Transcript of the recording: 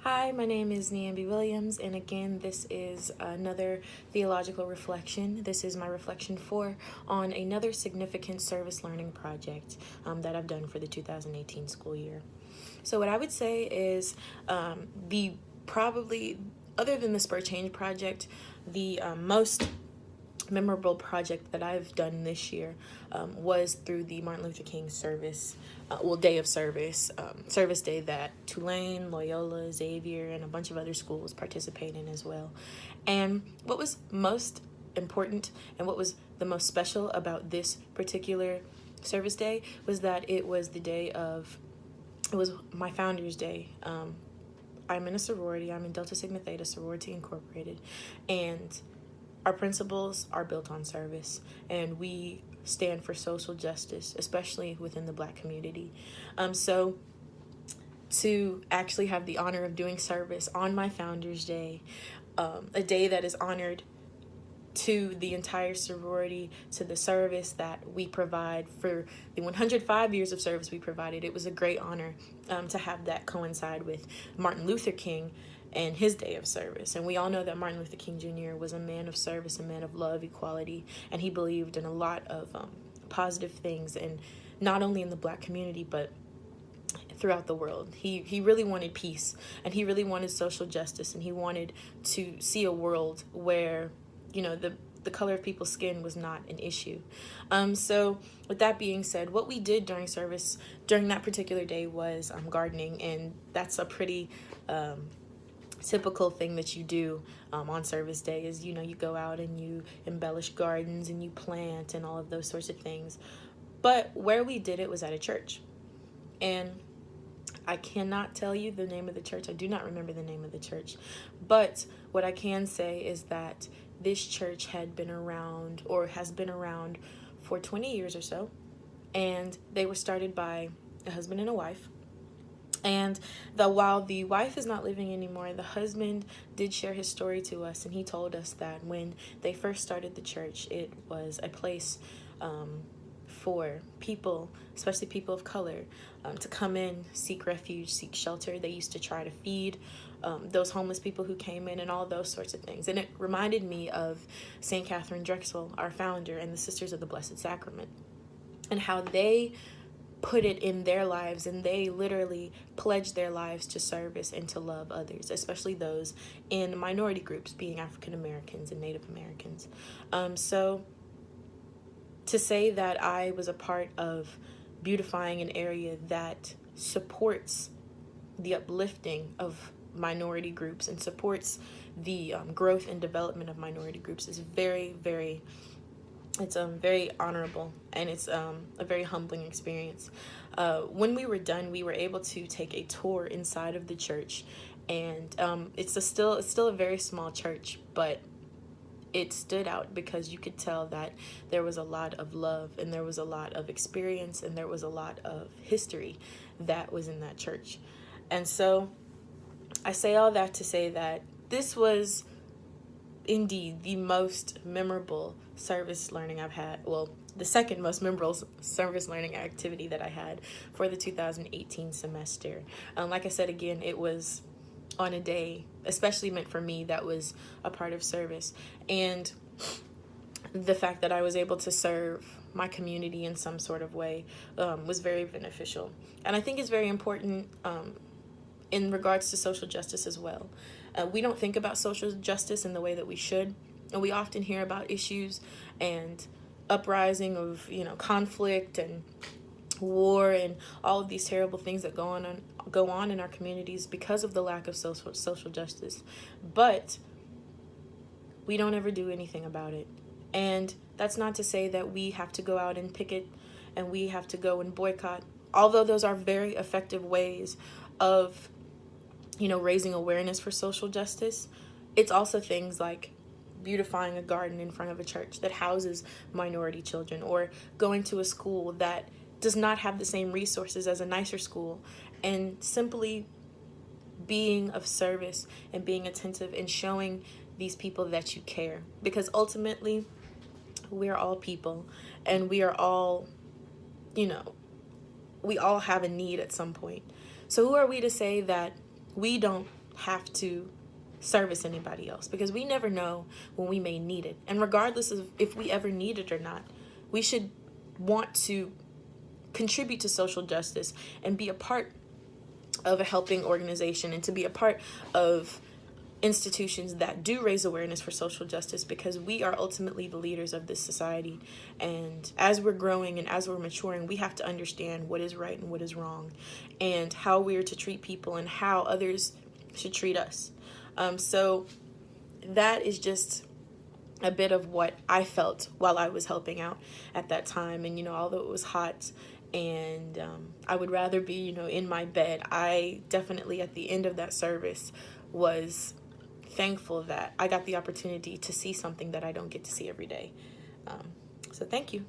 Hi, my name is Niambi Williams, and again, this is another theological reflection. This is my reflection on another significant service learning project that I've done for the 2018 school year. So, what I would say is the probably, other than the Spur Change project, the most memorable project that I've done this year was through the Martin Luther King day of service, service day that Tulane, Loyola, Xavier, and a bunch of other schools participate in as well. And what was most important and what was the most special about this particular service day was that it was my founder's day. I'm in a sorority. I'm in Delta Sigma Theta Sorority Incorporated, and our principles are built on service, and we stand for social justice, especially within the Black community. So to actually have the honor of doing service on my Founders Day, a day that is honored to the entire sorority, to the service that we provide for the 105 years of service we provided. It was a great honor to have that coincide with Martin Luther King and his day of service. And we all know that Martin Luther King Jr. was a man of service, a man of love, equality, and he believed in a lot of positive things, and not only in the Black community, but throughout the world. He really wanted peace, and he really wanted social justice, and he wanted to see a world where, the color of people's skin was not an issue. So with that being said, what we did during service during that particular day was gardening, and that's a pretty typical thing that you do on service day is, you go out and you embellish gardens and you plant and all of those sorts of things. But where we did it was at a church. And I cannot tell you the name of the church. I do not remember the name of the church. But what I can say is that this church had been around, or has been around, for 20 years or so. And they were started by a husband and a wife. And while the wife is not living anymore, the husband did share his story to us, and he told us that when they first started the church, it was a place for people, especially people of color, to come in, seek refuge, seek shelter. They used to try to feed those homeless people who came in, and all those sorts of things. And it reminded me of St. Catherine Drexel, our founder, and the Sisters of the Blessed Sacrament, and how they put it in their lives, and they literally pledged their lives to service and to love others, especially those in minority groups, being African Americans and Native Americans. So to say that I was a part of beautifying an area that supports the uplifting of minority groups and supports the growth and development of minority groups is very, very, it's very honorable, and it's a very humbling experience. When we were done, we were able to take a tour inside of the church, and it's still a very small church, but it stood out because you could tell that there was a lot of love, and there was a lot of experience, and there was a lot of history that was in that church. And so I say all that to say that this was indeed the most memorable service learning I've had. Well, the second most memorable service learning activity that I had for the 2018 semester. Like I said, again, it was on a day especially meant for me that was a part of service. And the fact that I was able to serve my community in some sort of way was very beneficial. And I think it's very important in regards to social justice as well. We don't think about social justice in the way that we should. And we often hear about issues and uprising of, conflict and war and all of these terrible things that go on in our communities because of the lack of social justice. But we don't ever do anything about it. And that's not to say that we have to go out and picket and we have to go and boycott, although those are very effective ways of raising awareness for social justice. It's also things like beautifying a garden in front of a church that houses minority children, or going to a school that does not have the same resources as a nicer school, and simply being of service and being attentive and showing these people that you care. Because ultimately, we're all people, and we are all, we all have a need at some point. So who are we to say that we don't have to service anybody else, because we never know when we may need it. And regardless of if we ever need it or not, we should want to contribute to social justice and be a part of a helping organization, and to be a part of institutions that do raise awareness for social justice, because we are ultimately the leaders of this society. And as we're growing and as we're maturing, we have to understand what is right and what is wrong, and how we are to treat people and how others should treat us. So that is just a bit of what I felt while I was helping out at that time. And, although it was hot and I would rather be, in my bed, I definitely at the end of that service was thankful that I got the opportunity to see something that I don't get to see every day. So thank you.